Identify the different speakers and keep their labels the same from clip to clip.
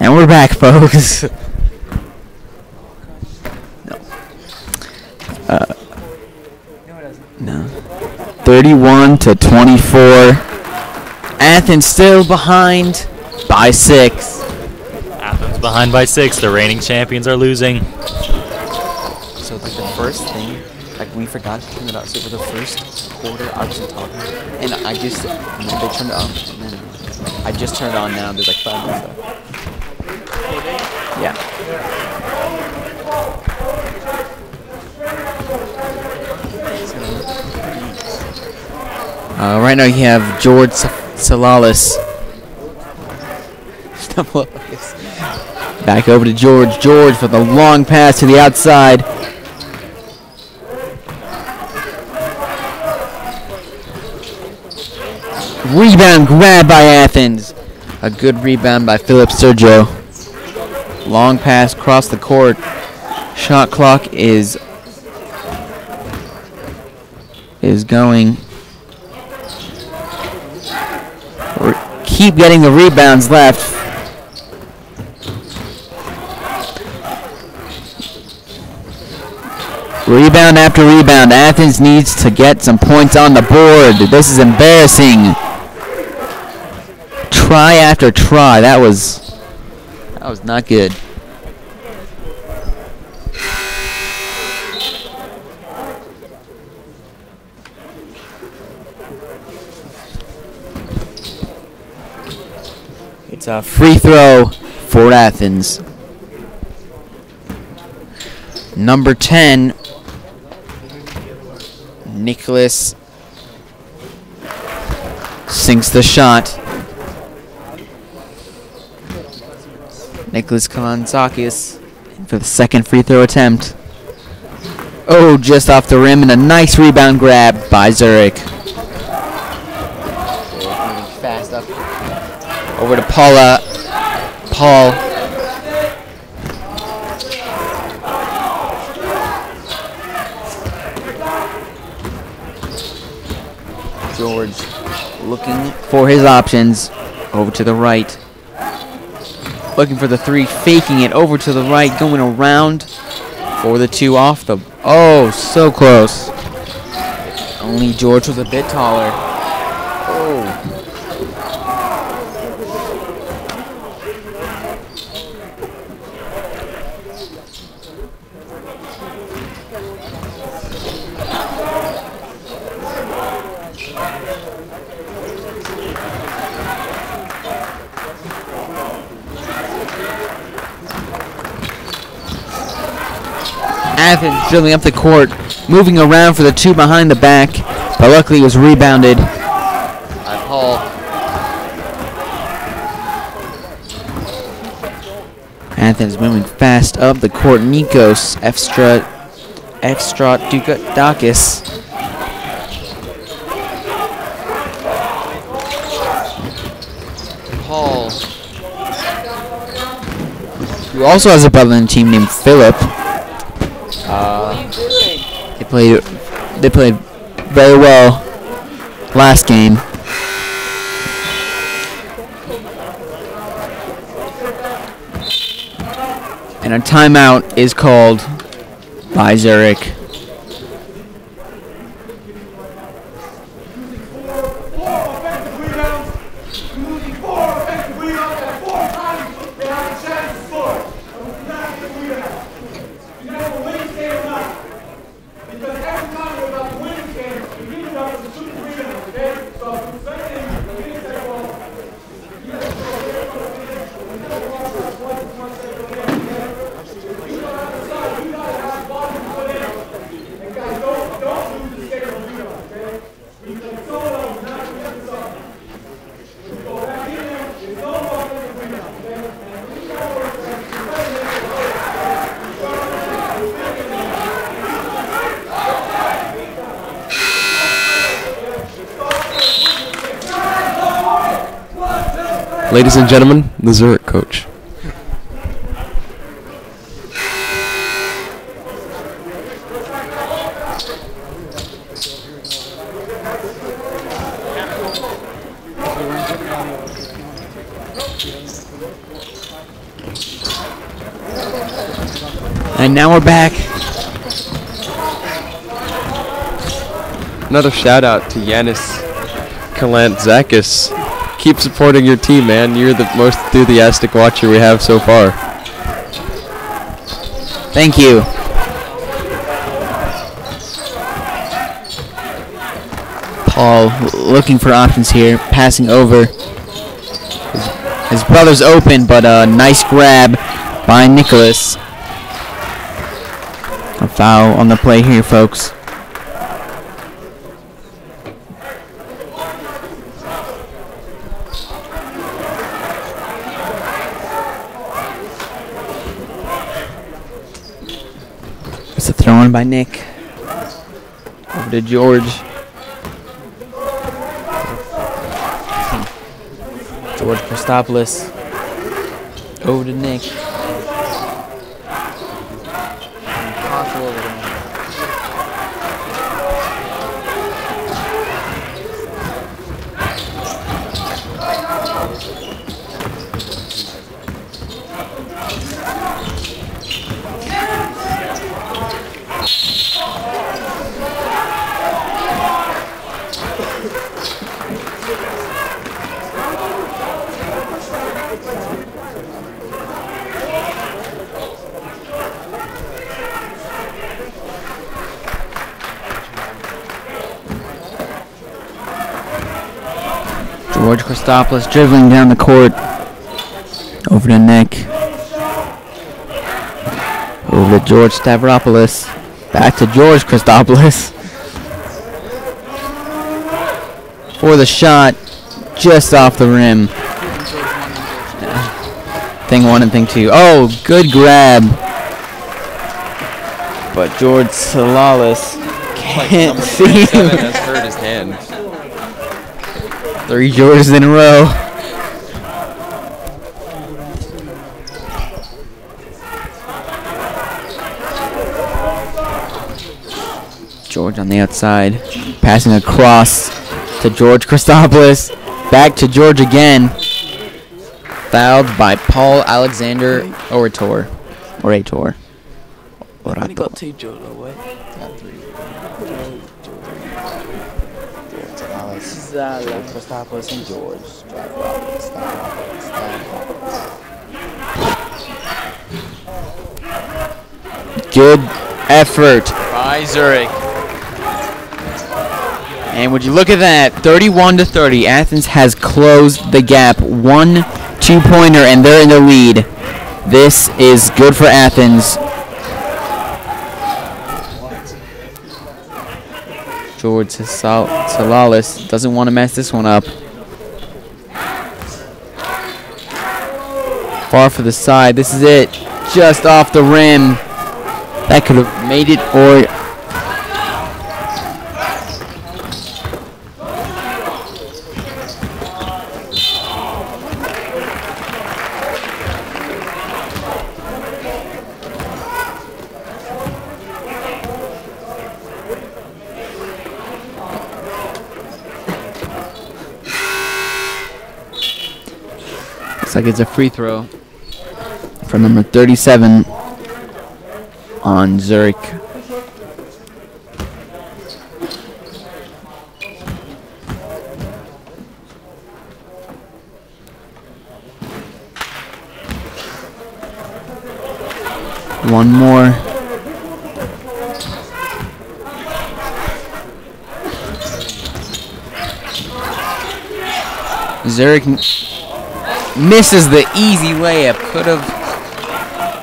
Speaker 1: And we're back, folks. No. 31-24. Athens still behind by 6.
Speaker 2: Athens behind by 6. The reigning champions are losing.
Speaker 3: So like the first thing, like we forgot to turn it up. So for the first quarter, I wasn't talking, and I just they turned it on. And then I just turned it on now. There's like 5 minutes left. Yeah.
Speaker 1: Right now you have George Salalis Back over to George. George for the long pass to the outside. Rebound grab by Athens. A good rebound by Philip Sergio. Long pass across the court. Shot clock is going. Keep getting the rebounds left. Rebound after rebound. Athens needs to get some points on the board. This is embarrassing. Try after try. That was not good. It's a free throw for Athens. Number 10, Nicholas sinks the shot. Nicholas Kalantzakis for the second free throw attempt. Oh, just off the rim, and a nice rebound grab by Zurich. Fast up. Over to Paul. George looking for his options. Over to the right. Looking for the three, faking it over to the right, going around for the two off the... Oh, so close. Only George was a bit taller. Oh. Athens dribbling up the court, moving around for the two behind the back, but luckily it was rebounded by Paul. Athens moving fast up the court. Nikos Efstratidakis. Paul, who also has a brother in the team named Philip. They played very well last game. And a timeout is called by Zurich.
Speaker 4: Ladies and gentlemen, the Zurich coach.
Speaker 1: And now we're back.
Speaker 4: Another shout out to Yanis Kalantzakis. Keep supporting your team, man. You're the most enthusiastic watcher we have so far.
Speaker 1: Thank you. Paul looking for options here, passing over. His brother's open, but a nice grab by Nicholas. A foul on the play here, folks. on by Nick. Over to George. George Christopoulos. Over to Nick. Impossible over to Nick. George Christopoulos dribbling down the court. Over to Nick. Over to George Stavropoulos. Back to George Christopoulos. For the shot. Just off the rim. Thing one and thing two. Oh, good grab. But George Salalis can't see him.
Speaker 4: Has hurt his hand.
Speaker 1: 3 Georges in a row. George on the outside. Passing across to George Christopoulos. Back to George again. Fouled by Paul Alexander Orator. Orator.
Speaker 3: When he got 2 George away. Not 3. George Christopoulos and George.
Speaker 1: Good effort.
Speaker 4: By Zurich.
Speaker 1: And would you look at that, 31-30. Athens has closed the gap. 1 2-pointer, and they're in the lead. This is good for Athens. George Salalis doesn't want to mess this one up. Far for the side. This is it. Just off the rim. That could have made it or... Looks like it's a free throw from number 37 on Zurich. One more. Zurich misses the easy layup. Could have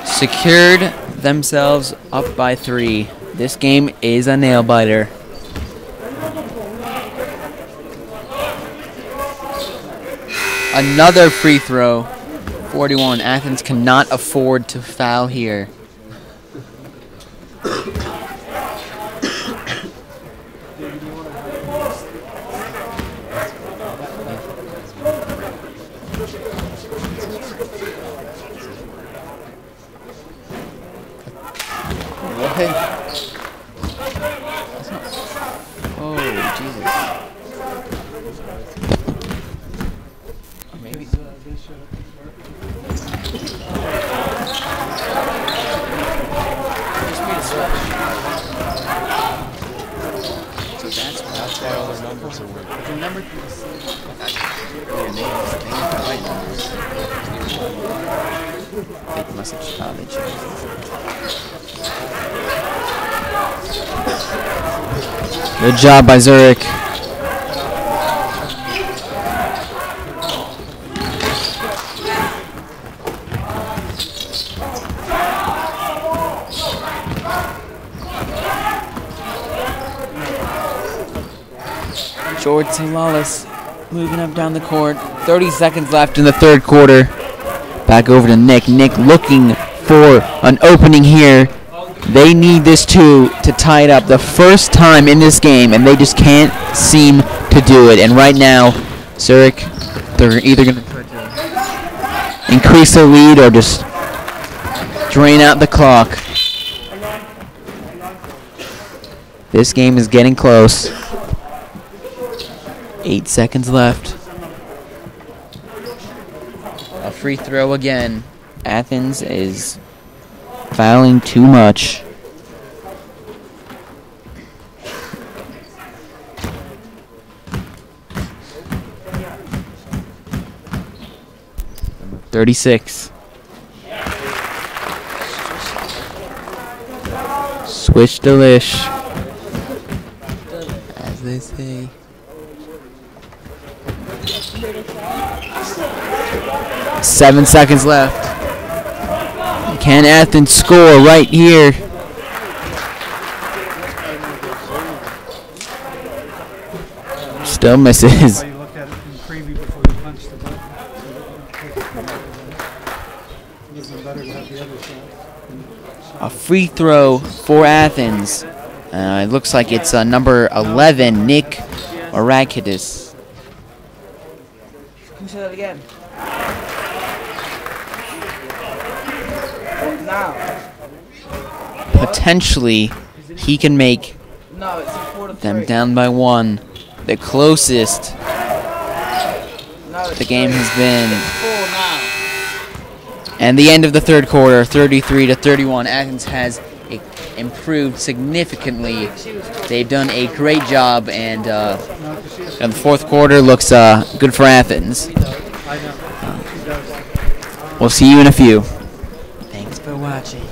Speaker 1: secured themselves up by 3. This game is a nail biter. Another free throw. 41. Athens cannot afford to foul here. Oh, Jesus. Maybe. So that's why all those numbers are weird. The number they must have they changed. Good job by Zurich. George Salalis moving up down the court. 30 seconds left in the third quarter. Back over to Nick. Nick looking for an opening here. They need this to tie it up the first time in this game, and they just can't seem to do it. And right now, Zurich, they're either going to try to increase their lead or just drain out the clock. This game is getting close. 8 seconds left. A free throw again. Athens is fouling too much. Number 36. Switch delish, as they say. Seven seconds left. Can Athens score right here? Still misses. A free throw for Athens. It looks like it's number 11, Nick Arakidis.
Speaker 5: Can you say that again? Now.
Speaker 1: Potentially, he can make
Speaker 5: No, it's a 4 to 3.
Speaker 1: them down by 1. The closest
Speaker 5: No, it's
Speaker 1: the game
Speaker 5: 3.
Speaker 1: has been.
Speaker 5: It's 4 now.
Speaker 1: And the end of the third quarter, 33 to 31. Athens has improved significantly. They've done a great job, and the fourth quarter looks good for Athens. We'll see you in a few. Thanks for watching.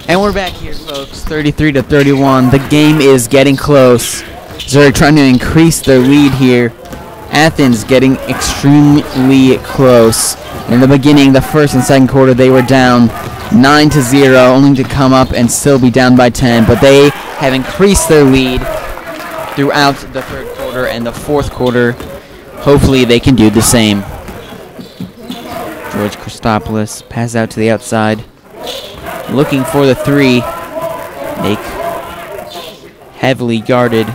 Speaker 1: And we're back here, folks. 33 to 31. The game is getting close. Zurich trying to increase their lead here. Athens getting extremely close. In the beginning, the first and second quarter, they were down 9-0, only to come up and still be down by 10. But they have increased their lead throughout the third quarter and the fourth quarter. Hopefully, they can do the same. George Christopoulos passes out to the outside. Looking for the three. Nick heavily guarded.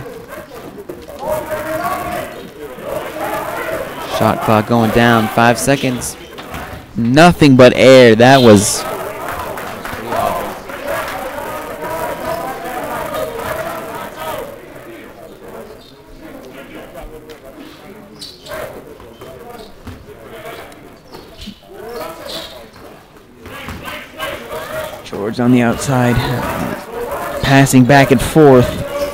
Speaker 1: Shot clock going down. 5 seconds. Nothing but air. That was pretty awful. George on the outside, passing back and forth,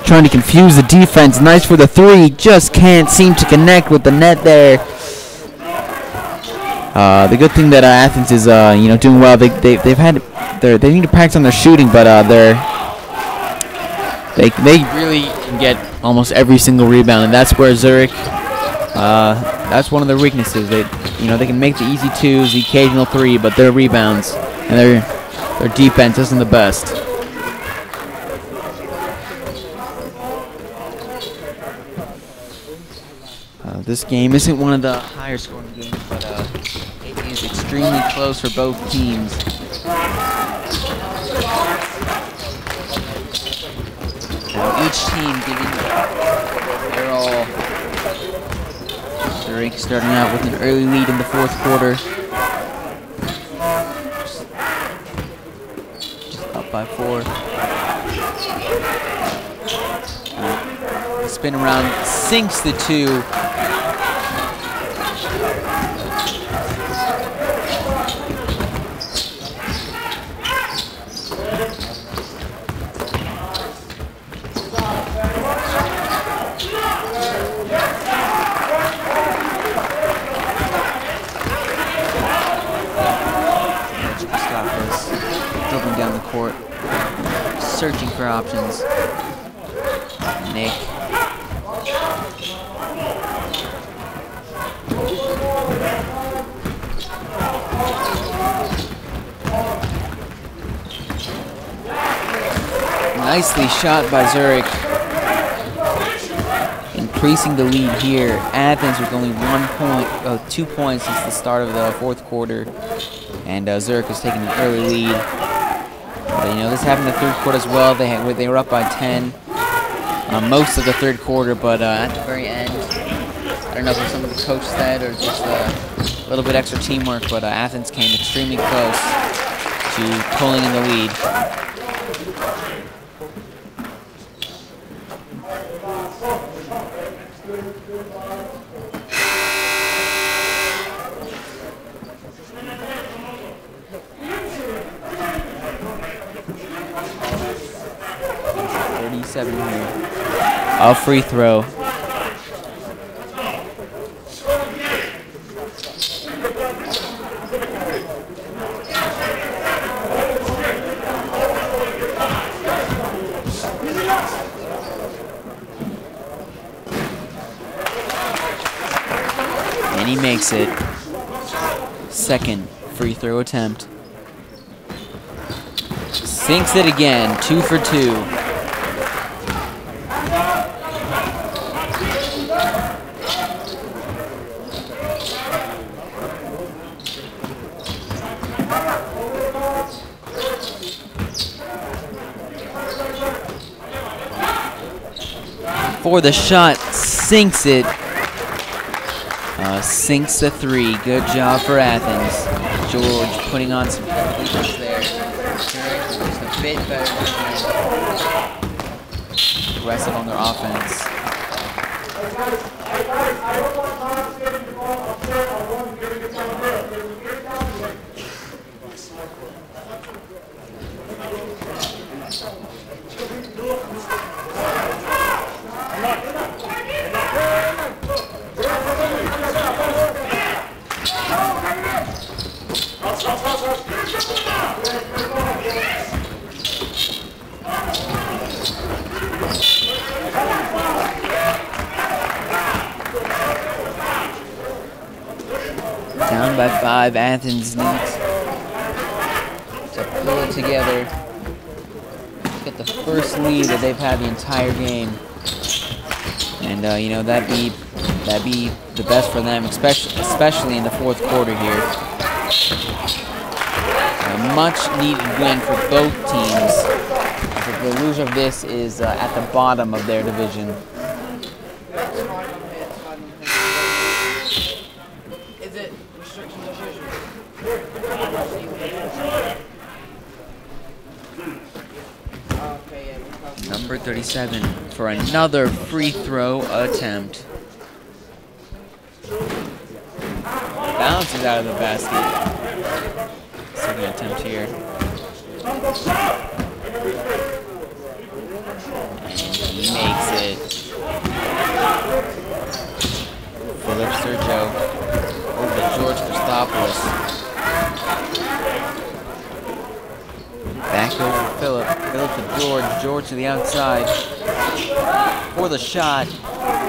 Speaker 1: trying to confuse the defense. Nice for the three, just can't seem to connect with the net there. The good thing that Athens is doing well. They need to practice on their shooting, but they really can get almost every single rebound, and that's where Zurich. That's one of their weaknesses. They can make the easy twos, the occasional three, but their rebounds and their defense isn't the best. This game isn't one of the higher scoring games, but it is extremely close for both teams. Now each team giving their all. Zurich starting out with an early lead in the fourth quarter. Just up by 4. The spin around sinks the 2. Down the court, searching for options. Nick. Nicely shot by Zurich. Increasing the lead here. Athens with only 2 points since the start of the fourth quarter. And Zurich was taking an early lead. But, this happened in the third quarter as well. They were up by 10 most of the third quarter, but at the very end, I don't know if it was something the coach said or just a little bit extra teamwork, but Athens came extremely close to pulling in the lead. Here. A free throw. And he makes it. Second free throw attempt. Sinks it again. 2 for 2. For the shot, sinks it. Sinks the 3. Good job for Athens. George putting on some defense there. Just a bit better than aggressive on their offense. Down by 5, Athens needs to pull it together. Get the first lead that they've had the entire game, and that'd be the best for them, especially in the fourth quarter here. A much needed win for both teams. The loser of this is at the bottom of their division. Number 37 for another free throw attempt. Bounces out of the basket. Second attempt here.
Speaker 3: He makes it. Philip Sergio over to George Christopoulos. Back over to Philip. Philip to George. George to the outside for the shot,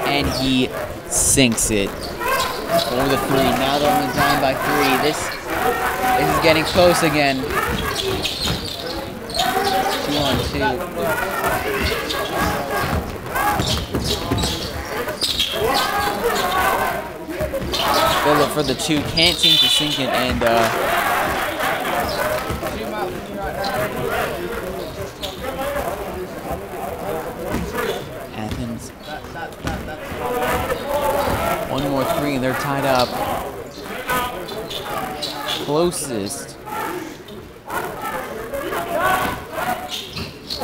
Speaker 3: and he sinks it for the three. Now they're only down by 3. This is getting close again. 2-on-2. Philip for the 2, can't seem to sink it, and Athens. One more 3 and they're tied up. Closest.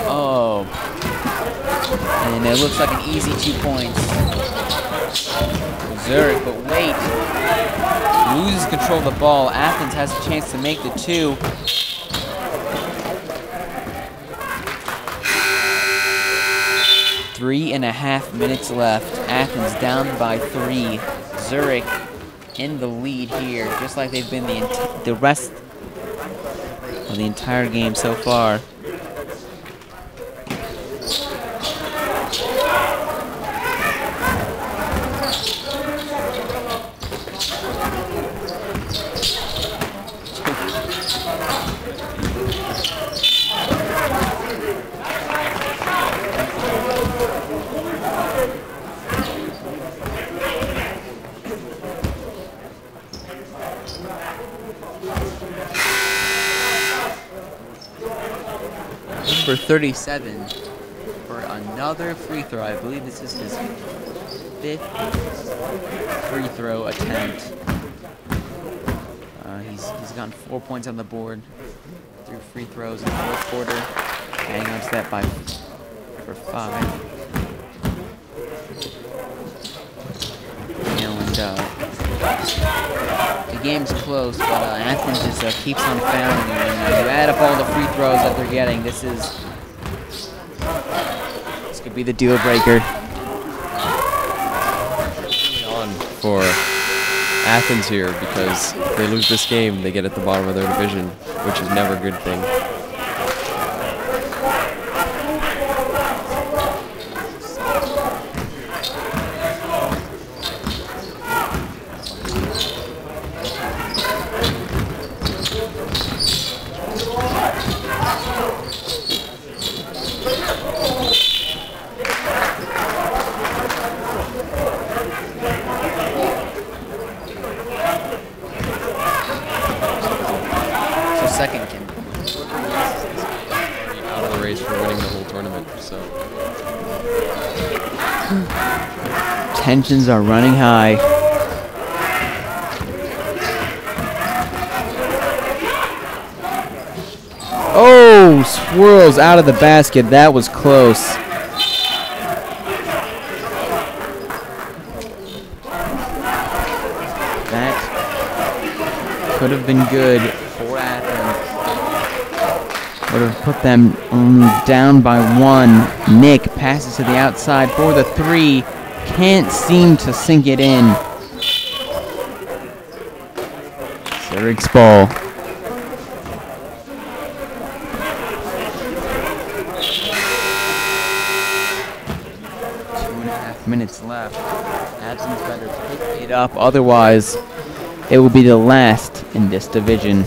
Speaker 3: Oh. And it looks like an easy 2 points. Zurich, but wait. Loses control of the ball. Athens has a chance to make the 2. Three and a half minutes left. Athens down by 3. Zurich in the lead here, just like they've been the rest of the entire game so far. Number 37 for another free throw. I believe this is his 5th free throw attempt. He's gotten 4 points on the board through free throws in the 4th quarter. Adding on to that for 5. And the game's close, but Athens just keeps on fouling. And you add up all the free throws that they're getting, this could be the deal breaker.
Speaker 4: On for Athens here, because if they lose this game, they get at the bottom of their division, which is never a good thing.
Speaker 3: Second game.
Speaker 4: Out of the race for winning the whole tournament, so.
Speaker 1: Tensions are running high. Oh, swirls out of the basket. That was close. That could have been good for Athens. Would have put them down by 1. Nick passes to the outside for the 3. Can't seem to sink it in. Zurich's ball. 2.5 minutes left. Athens better pick it up, otherwise it will be the last in this division.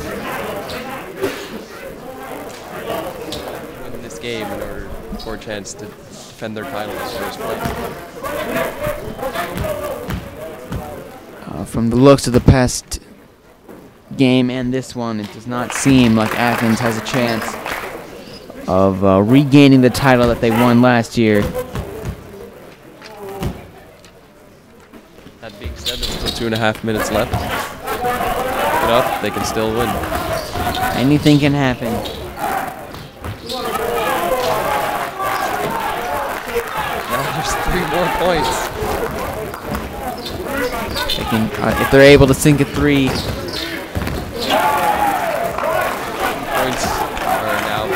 Speaker 4: Win this game in order for a chance to defend their title in first place.
Speaker 1: From the looks of the past game and this one, it does not seem like Athens has a chance of regaining the title that they won last year.
Speaker 4: That being said, there's still 2.5 minutes left. Pick it up, they can still win.
Speaker 1: Anything can happen.
Speaker 4: Now there's 3 more points.
Speaker 1: They can, if they're able to sink a 3.
Speaker 4: Points are now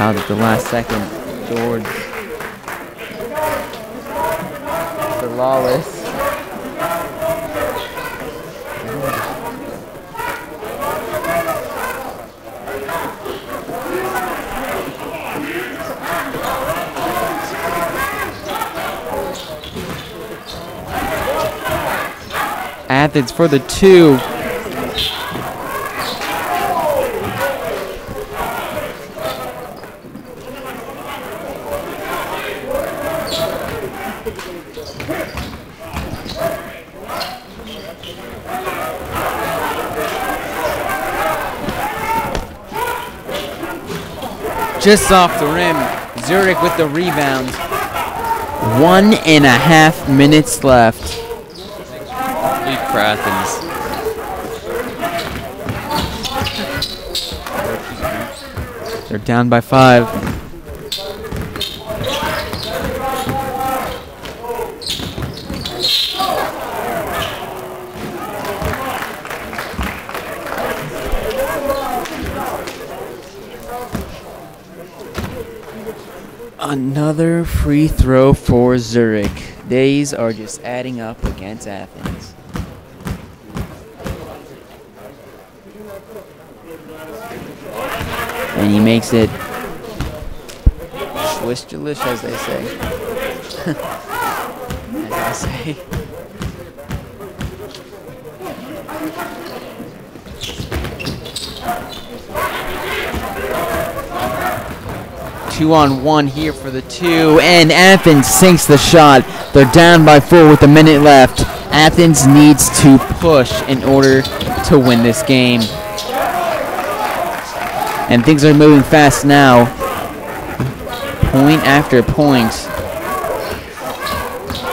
Speaker 1: Fouled at the last second. George. For Lawless. Athens for the 2. Just off the rim. Zurich with the rebound. 1.5 minutes left.
Speaker 4: Lead for Athens.
Speaker 1: They're down by 5. Another free throw for Zurich. Days are just adding up against Athens. And he makes it swish delish, as they say. As I say. Two-on-one here for the 2, and Athens sinks the shot. They're down by 4 with a minute left. Athens needs to push in order to win this game. And things are moving fast now. Point after point.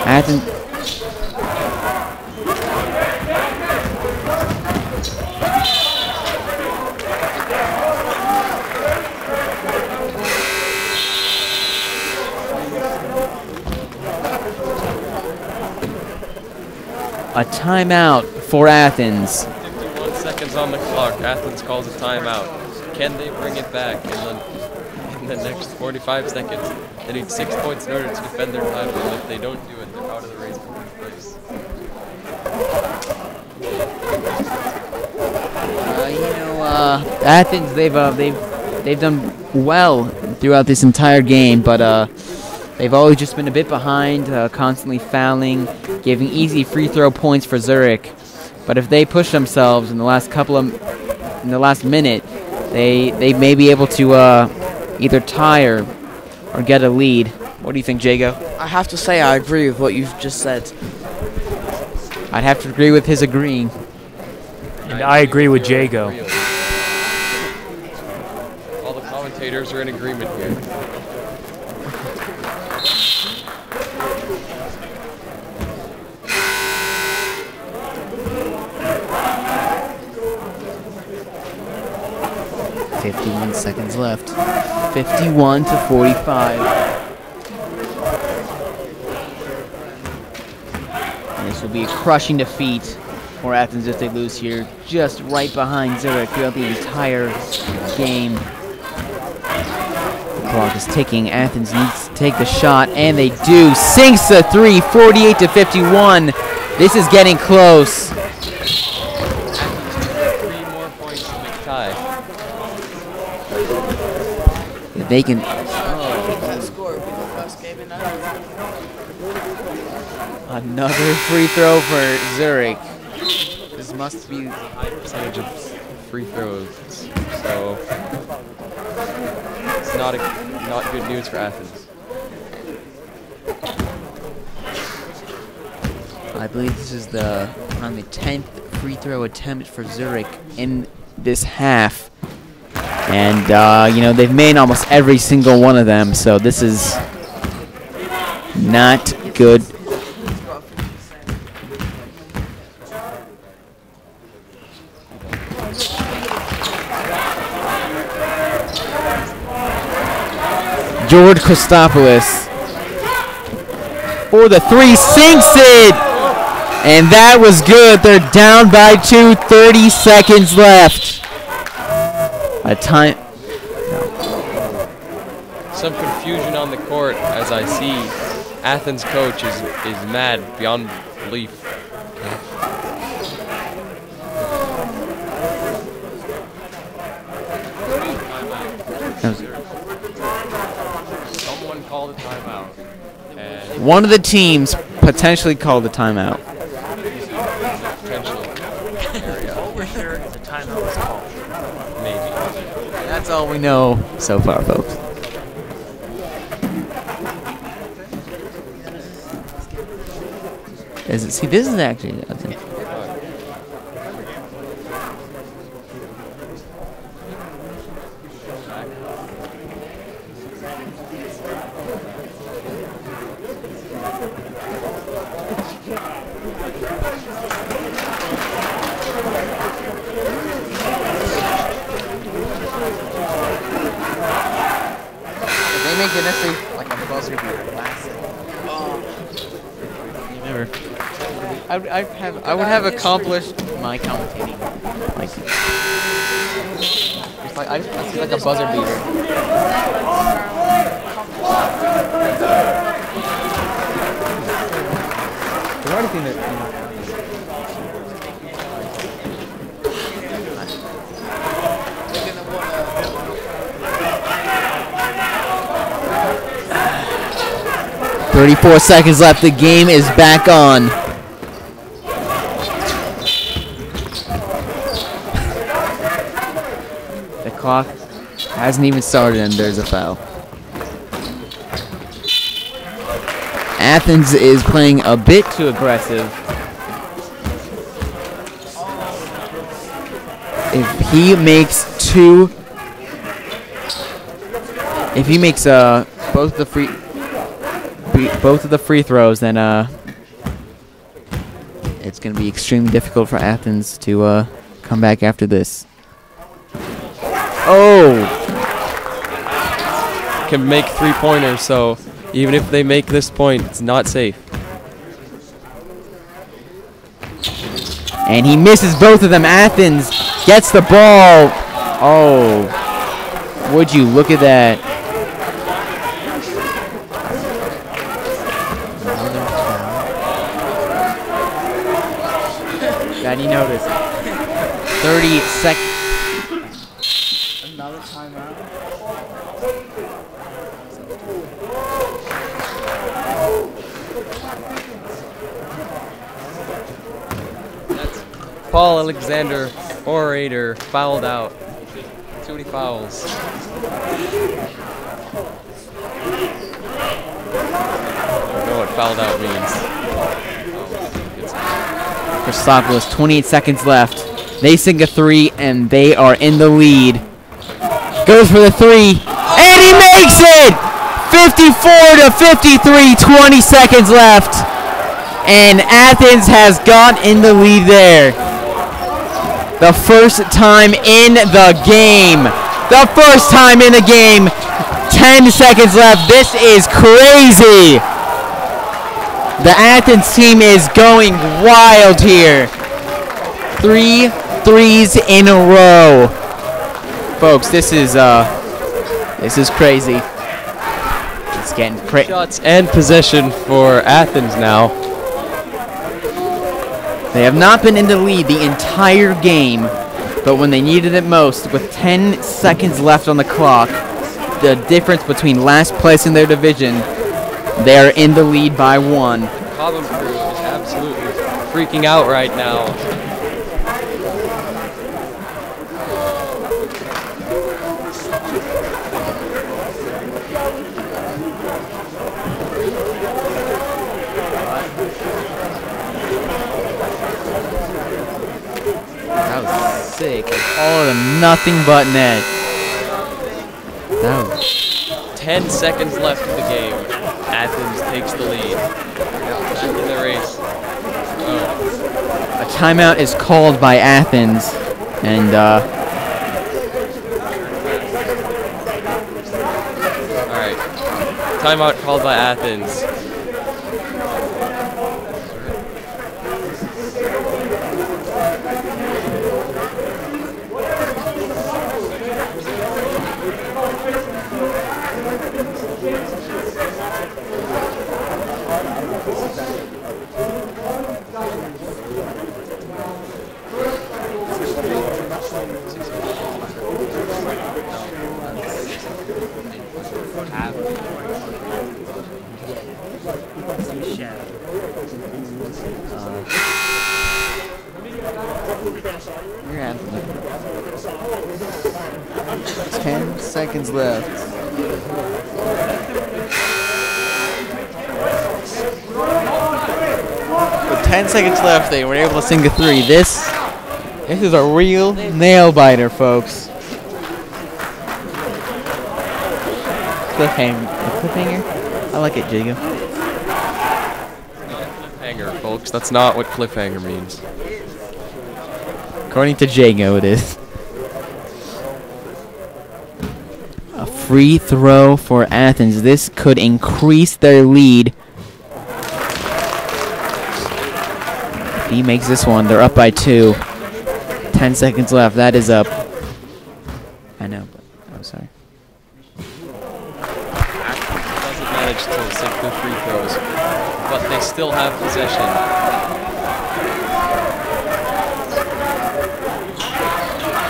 Speaker 1: Athens. A timeout for Athens.
Speaker 4: 51 seconds on the clock. Athens calls a timeout. Can they bring it back in the next 45 seconds? They need 6 points in order to defend their title, and if they don't do it, they're out of the race for first place.
Speaker 1: Athens, they've done well throughout this entire game, but they've always just been a bit behind, constantly fouling, giving easy free throw points for Zurich. But if they push themselves in the last minute, they may be able to either tie or get a lead. What do you think, Jago?
Speaker 5: I have to say I agree with what you've just said.
Speaker 1: I'd have to agree with his agreeing.
Speaker 2: And I agree with Jago.
Speaker 4: All the commentators are in agreement here.
Speaker 1: Seconds left. 51 to 45. And this will be a crushing defeat for Athens if they lose here. Just right behind Zurich throughout the entire game. The clock is ticking. Athens needs to take the shot, and they do. Sinks the 3, 48 to 51. This is getting close.
Speaker 4: Athens need 3 more points to make tie.
Speaker 1: They can.
Speaker 5: That score will be the first game in Athens.
Speaker 1: Another free throw for Zurich. This must be
Speaker 4: A high percentage of free throws, so it's not good news for Athens.
Speaker 1: I believe this is around the 10th free throw attempt for Zurich in this half. And, they've made almost every single one of them, so this is not good. George Kostopoulos for the 3, sinks it! And that was good. They're down by 2, 30 seconds left. A time. No.
Speaker 4: some confusion on the court as I see Athens coach is mad beyond belief. Someone called a timeout. And
Speaker 1: One of the teams potentially called a timeout.
Speaker 4: potential area.
Speaker 2: All we're sure is a timeout was called.
Speaker 4: Maybe.
Speaker 1: That's all we know so far, folks. See, this is actually, I think.
Speaker 3: They make it necessarily like a buzzer beater. Classic.
Speaker 1: Remember,
Speaker 3: I would have accomplished my commentating. Like, it's like I see like a buzzer beater. The only thing that
Speaker 1: 34 seconds left. The game is back on. The clock hasn't even started and there's a foul. Athens is playing a bit too aggressive. If he makes both of the free throws, then it's going to be extremely difficult for Athens to come back after this. Oh!
Speaker 4: Can make 3-pointers, so even if they make this point, it's not safe.
Speaker 1: And he misses both of them. Athens gets the ball. Oh, would you look at that? Glad you noticed. 30 seconds.
Speaker 5: Another timeout.
Speaker 4: Paul Alexander, orator, fouled out. Too many fouls. I don't know what fouled out means.
Speaker 1: Christopoulos, 28 seconds left. They sink a three, and they are in the lead. Goes for the three, and he makes it! 54-53, 20 seconds left. And Athens has got in the lead there. The first time in the game. The first time in the game. 10 seconds left. This is crazy. The Athens team is going wild here. 3 threes in a row. Folks, this is crazy. It's getting crazy.
Speaker 4: Shots and possession for Athens now.
Speaker 1: They have not been in the lead the entire game, but when they needed it most, with 10 seconds left on the clock, the difference between last place in their division, they are in the lead by 1.
Speaker 4: Cobham crew is absolutely freaking out right now.
Speaker 1: That was sick. All of them, nothing but net. That was
Speaker 4: 10 seconds left of the game. Athens takes the lead. Back in the race. Oh.
Speaker 1: a timeout is called by Athens, and
Speaker 4: All right. Timeout called by Athens.
Speaker 3: You're Anthony. 10 seconds left. With 10 seconds left, they were able to sink a 3. This is a real nail biter, folks. Cliffhanger? I like it, Jacob.
Speaker 4: Cliffhanger, folks. That's not what cliffhanger means.
Speaker 3: According to Jago, it is. A free throw for Athens. This could increase their lead. If he makes this one, they're up by 2. 10 seconds left. That is up. I know, but I'm sorry.
Speaker 4: Athens doesn't manage to sink the free throws, but they still have possession.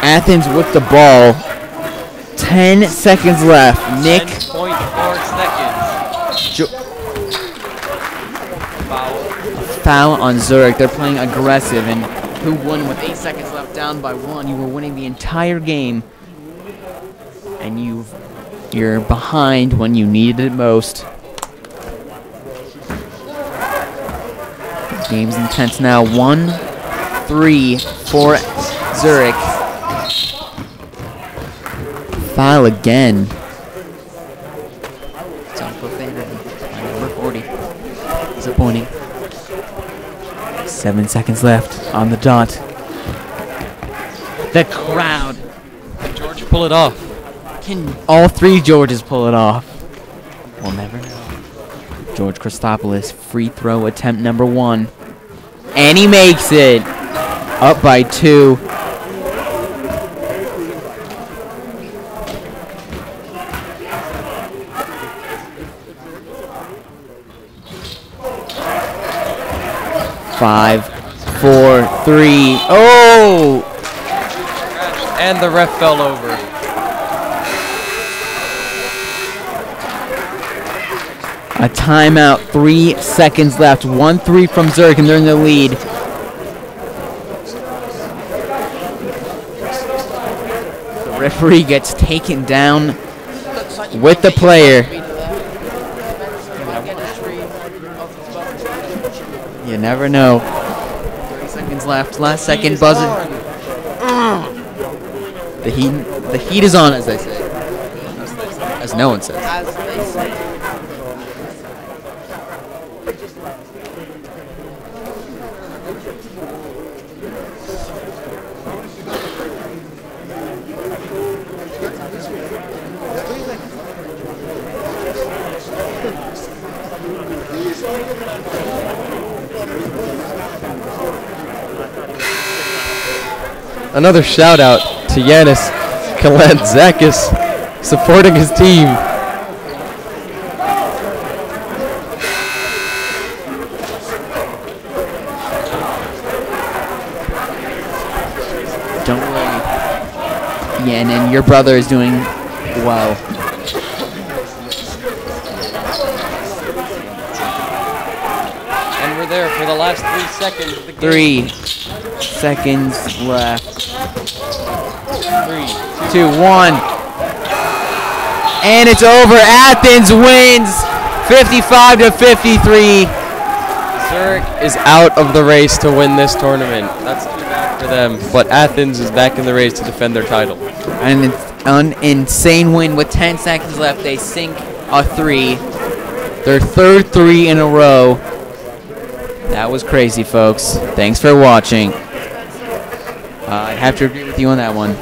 Speaker 3: Athens with the ball. 10 seconds left. Nick.
Speaker 4: 10.4 seconds. Foul.
Speaker 3: Foul on Zurich. They're playing aggressive, and who won with 8 seconds left, down by 1? You were winning the entire game, and you're behind when you needed it most. Game's intense now. 1-3 for Zurich. Foul again. It's on cliffhanger. Number 40. Disappointing. 7 seconds left on the dot. The crowd.
Speaker 4: Can George pull it off?
Speaker 3: Can all 3 Georges pull it off? We'll never know. George Christopoulos, free throw attempt number 1. And he makes it. Up by 2. Five, 4, 3. Oh!
Speaker 4: And the ref fell over.
Speaker 3: A timeout. 3 seconds left. 1-3 from Zurich, and they're in the lead. The referee gets taken down with the player. You never know. 30 seconds left. Last second buzzer. The heat is on, as they say. As no one says.
Speaker 5: As they say.
Speaker 4: Another shout out to Yanis Kalantzakis supporting his team.
Speaker 3: Don't worry. Yeah, and your brother is doing well.
Speaker 4: And we're there for the last 3 seconds of the game.
Speaker 3: 3 seconds left.
Speaker 4: 3,
Speaker 3: 2, 1. And it's over. Athens wins 55-53.
Speaker 4: Zurich is out of the race to win this tournament. That's too bad for them. But Athens is back in the race to defend their title.
Speaker 3: And it's an insane win with 10 seconds left. They sink a 3. Their third 3 in a row. That was crazy, folks. Thanks for watching. I have to agree with you on that one.